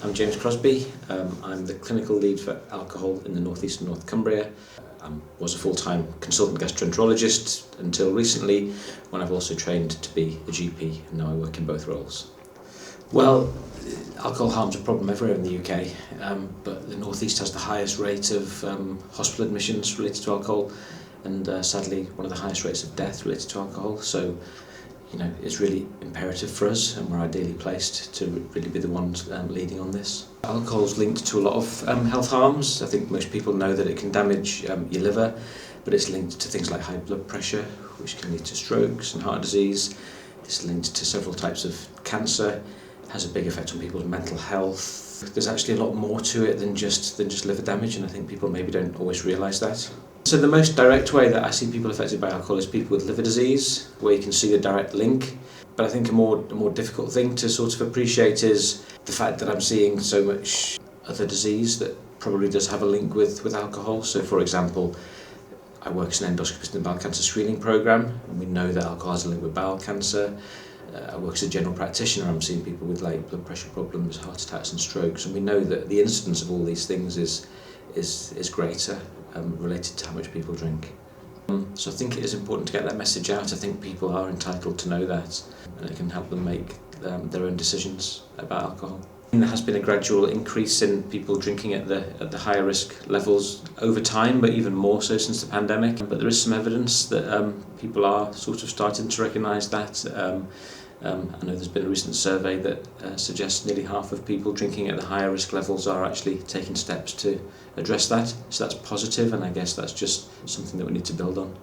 I'm James Crosbie. I'm the clinical lead for alcohol in the North East and North Cumbria. I was a full-time consultant gastroenterologist until recently, when I've also trained to be a GP, and now I work in both roles. Well, alcohol harm's a problem everywhere in the UK, but the North East has the highest rate of hospital admissions related to alcohol, and sadly one of the highest rates of death related to alcohol. So, it's really imperative for us, and we're ideally placed to really be the ones leading on this. Alcohol is linked to a lot of health harms. I think most people know that it can damage your liver, but it's linked to things like high blood pressure, which can lead to strokes and heart disease. It's linked to several types of cancer, has a big effect on people's mental health. There's actually a lot more to it than just liver damage, and I think people maybe don't always realise that. So the most direct way that I see people affected by alcohol is people with liver disease, where you can see the direct link. But I think a more difficult thing to sort of appreciate is the fact that I'm seeing so much other disease that probably does have a link with alcohol. So for example, I work as an endoscopist in the bowel cancer screening programme, and we know that alcohol has a link with bowel cancer. I work as a general practitioner. I'm seeing people with like blood pressure problems, heart attacks and strokes, and we know that the incidence of all these things is greater related to how much people drink. So I think it is important to get that message out. I think people are entitled to know that, and it can help them make their own decisions about alcohol. There has been a gradual increase in people drinking at the higher risk levels over time, but even more so since the pandemic. But there is some evidence that people are sort of starting to recognise that. I know there's been a recent survey that suggests nearly half of people drinking at the higher risk levels are actually taking steps to address that. So that's positive, and I guess that's just something that we need to build on.